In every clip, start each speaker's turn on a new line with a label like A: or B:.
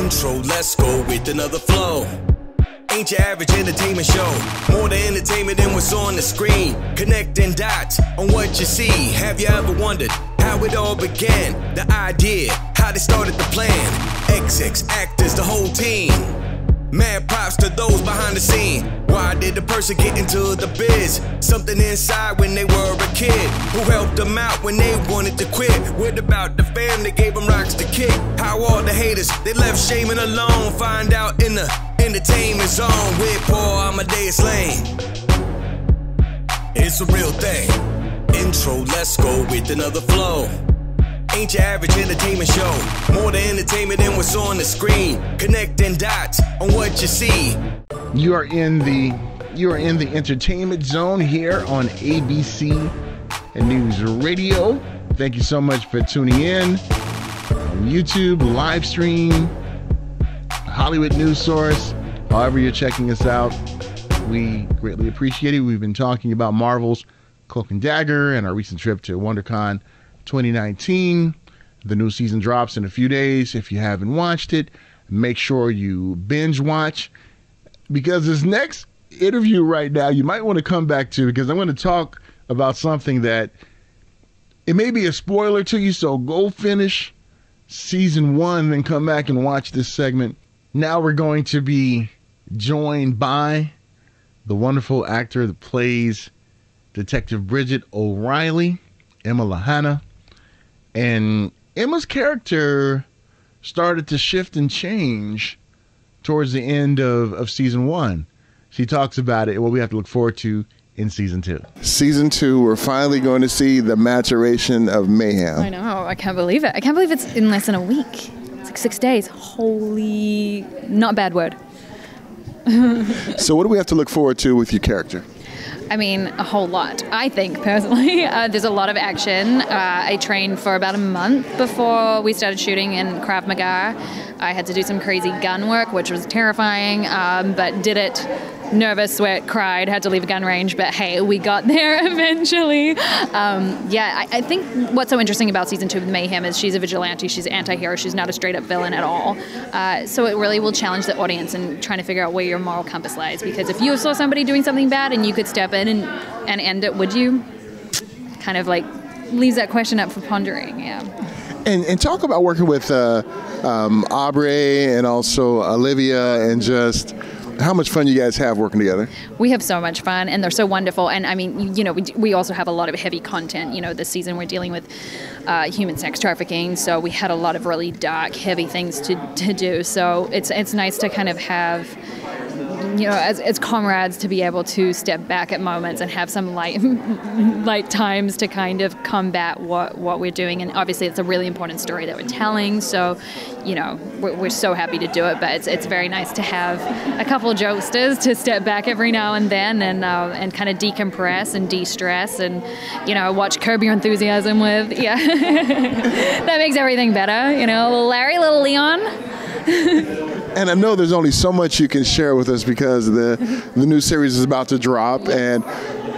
A: Intro, let's go with another flow. Ain't your average entertainment show. More than entertainment than what's on the screen. Connecting dots on what you see. Have you ever wondered how it all began? The idea, how they started the plan. Execs, actors, the whole team. Mad props to those behind the scene. Why did the person get into the biz? Something inside when they were a kid. Who helped them out when they wanted to quit? What about the fam that gave them rocks to kick? How all the haters, they left shaming alone. Find out in the entertainment zone with Paul Amadeus Lane. It's a real thing. Intro, let's go with another flow. Ain't your average entertainment show. More than entertainment than what's on the screen. Connecting dots on what you see.
B: You are in the entertainment zone here on ABC and News Radio. Thank you so much for tuning in on YouTube, live stream, Hollywood News Source, however you're checking us out. We greatly appreciate it. We've been talking about Marvel's Cloak and Dagger and our recent trip to WonderCon 2019. The new season drops in a few days. If you haven't watched it, make sure you binge watch, because this next interview right now you might want to come back to, because I'm going to talk about something that it may be a spoiler to you, so go finish season 1 and come back and watch this segment. Now we're going to be joined by the wonderful actor that plays Detective Bridget O'Reilly, Emma Lahana. And Emma's character started to shift and change towards the end of season 1. She talks about it, what we have to look forward to in season 2. Season 2, we're finally going to see the maturation of Mayhem.
C: I know, I can't believe it. I can't believe it's in less than a week. It's like 6 days. Holy, not a bad word.
B: So what do we have to look forward to with your character?
C: I mean, a whole lot, I think, personally. There's a lot of action. I trained for about a month before we started shooting in Krav Maga. I had to do some crazy gun work, which was terrifying, but did it. Nervous, sweat, cried, had to leave a gun range, but hey, we got there eventually. I think what's so interesting about season 2 of Mayhem is she's a vigilante, she's an anti-hero, she's not a straight-up villain at all. So it really will challenge the audience in trying to figure out where your moral compass lies, because if you saw somebody doing something bad and you could step in and end it, would you? Kind of like leaves that question up for pondering, yeah.
B: And talk about working with Aubrey and also Olivia, and just how much fun you guys have working together.
C: We have so much fun, and they're so wonderful. And I mean, you know, we also have a lot of heavy content. You know, this season we're dealing with human sex trafficking, so we had a lot of really dark, heavy things to do. So it's nice to kind of have, you know, as comrades, to be able to step back at moments and have some light times to kind of combat what we're doing. And obviously it's a really important story that we're telling, so you know, we're so happy to do it. But it's very nice to have a couple of jokesters to step back every now and then and kind of decompress and de-stress and, you know, watch Curb Your Enthusiasm with. Yeah. That makes everything better, you know. Little Larry, little Leon.
B: And I know there's only so much you can share with us because the new series is about to drop.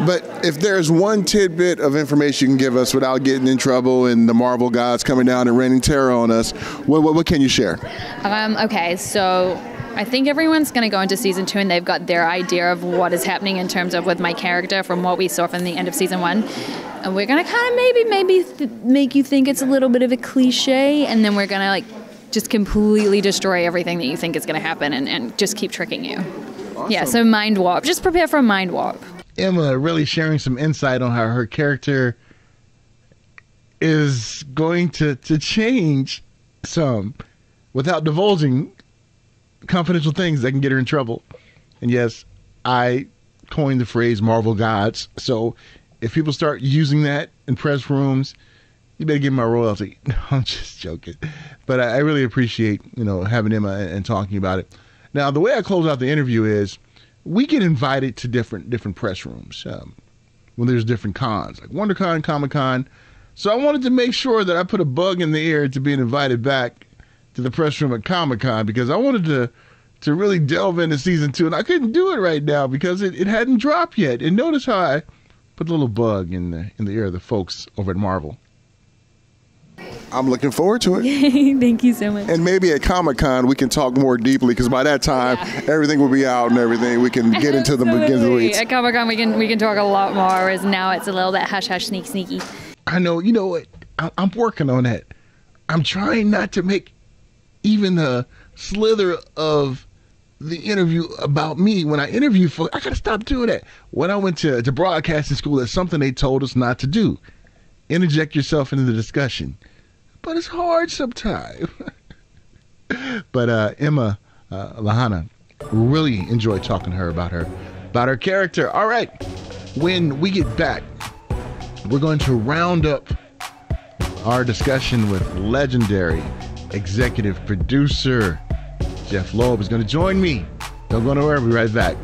B: But if there's one tidbit of information you can give us without getting in trouble and the Marvel gods coming down and raining terror on us, what can you share? Okay,
C: so I think everyone's going to go into season 2 and they've got their idea of what is happening in terms of with my character from what we saw from the end of season 1. And we're going to kind of maybe make you think it's a little bit of a cliche, and then we're going to like just completely destroy everything that you think is going to happen and just keep tricking you. Awesome. Yeah, so mind warp. Just prepare for a mind warp.
B: Emma really sharing some insight on how her character is going to change some without divulging confidential things that can get her in trouble. And yes, I coined the phrase Marvel gods. So if people start using that in press rooms, you better give me my royalty. No, I'm just joking. But I really appreciate, you know, having Emma and talking about it. Now, the way I close out the interview is we get invited to different press rooms when there's different cons, like WonderCon, Comic-Con. So I wanted to make sure that I put a bug in the ear to being invited back to the press room at Comic-Con, because I wanted to really delve into season 2, and I couldn't do it right now because it hadn't dropped yet. And notice how I put a little bug in the ear of the folks over at Marvel.
D: I'm looking forward to it.
C: Thank you so much.
D: And maybe at Comic-Con we can talk more deeply, because by that time everything will be out and everything. We can get into the beginning of the weeks.
C: At Comic-Con we can talk a lot more, whereas now it's a little bit hush hush sneaky.
B: I know. You know what? I'm working on that. I'm trying not to make even a slither of the interview about me. When I interview folks, I gotta stop doing that. When I went to broadcasting school, that's something they told us not to do. Interject yourself into the discussion. But it's hard sometimes. But Emma Lahana, really enjoyed talking to her about her character. All right, when we get back, we're going to round up our discussion with legendary executive producer Jeff Loeb is going to join me. Don't go nowhere. We'll be right back.